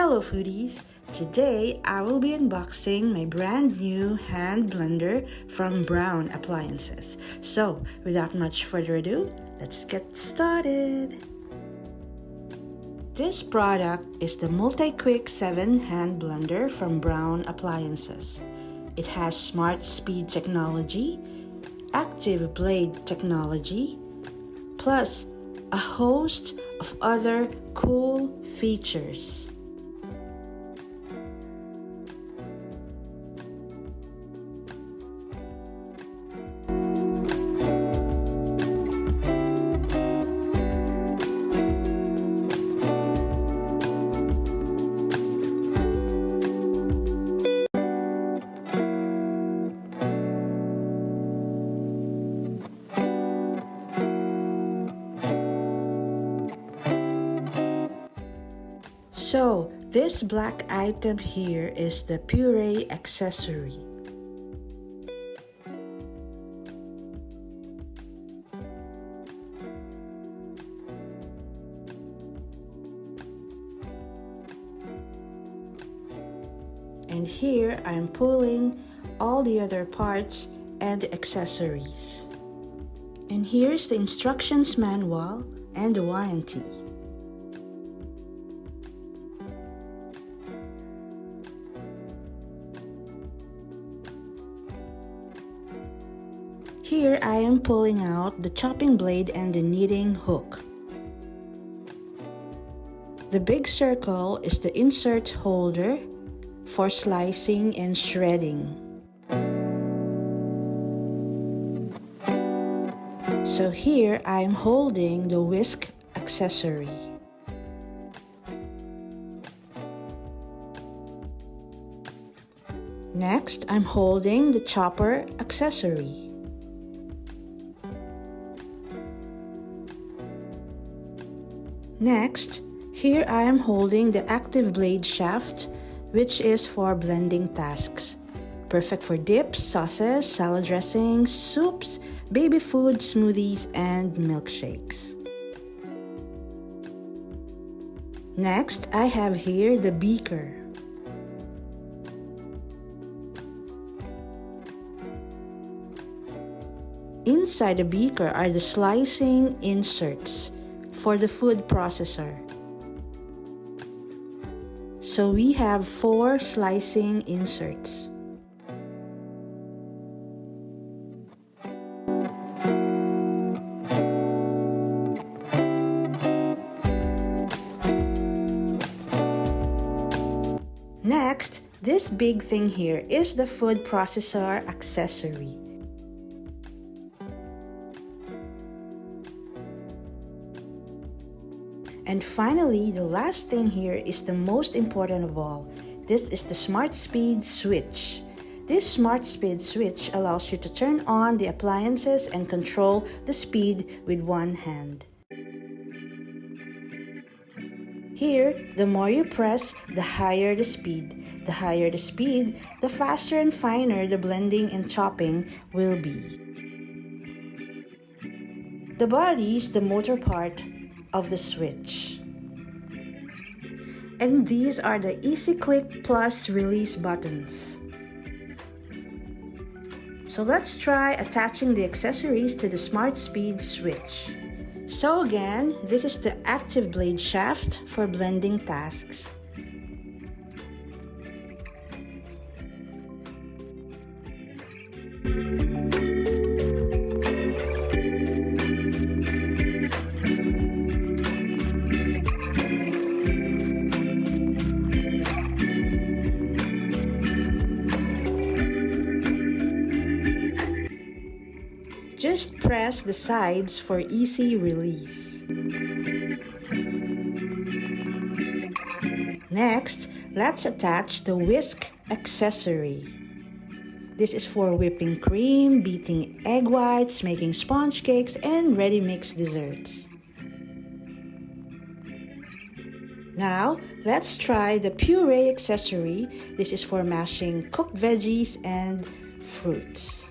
Hello foodies! Today I will be unboxing my brand new hand blender from Braun appliances. So without much further ado, let's get started! This product is the Multiquick7 Hand Blender from Braun appliances. It has smart speed technology, active blade technology, plus a host of other cool features. So, this black item here is the puree accessory. And here I'm pulling all the other parts and the accessories. And here's the instructions manual and the warranty. Here I am pulling out the chopping blade and the kneading hook. The big circle is the insert holder for slicing and shredding. So here I am holding the whisk accessory. Next, I'm holding the chopper accessory. Next, here I am holding the active blade shaft, which is for blending tasks. Perfect for dips, sauces, salad dressings, soups, baby food, smoothies, and milkshakes. Next, I have here the beaker. Inside the beaker are the slicing inserts for the food processor. So we have 4 slicing inserts. Next, this big thing here is the food processor accessory. And finally, the last thing here is the most important of all. This is the Smart Speed switch. This Smart Speed switch allows you to turn on the appliances and control the speed with one hand. Here, the more you press, the higher the speed. The higher the speed, the faster and finer the blending and chopping will be. The body is the motor part of the switch. And these are the easy click plus release buttons. So let's try attaching the accessories to the Smart Speed switch. So again, this is the active blade shaft for blending tasks. Just press the sides for easy release. Next, let's attach the whisk accessory. This is for whipping cream, beating egg whites, making sponge cakes, and ready-mix desserts. Now, let's try the puree accessory. This is for mashing cooked veggies and fruits.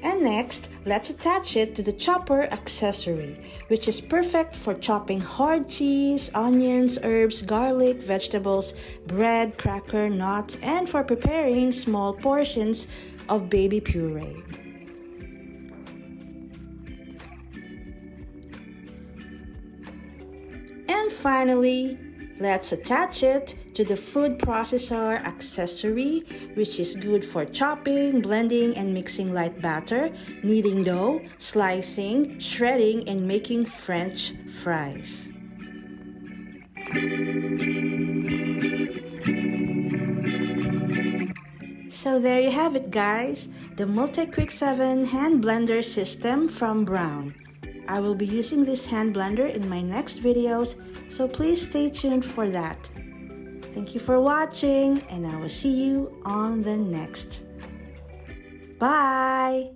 And next, let's attach it to the chopper accessory, which is perfect for chopping hard cheese, onions, herbs, garlic, vegetables, bread, cracker, nuts, and for preparing small portions of baby puree. And finally, let's attach it to the food processor accessory, which is good for chopping, blending, and mixing light batter, kneading dough, slicing, shredding, and making French fries. So there you have it, guys, the Multiquick7 Hand Blender system from Braun. I will be using this hand blender in my next videos, so please stay tuned for that. Thank you for watching, and I will see you on the next. Bye!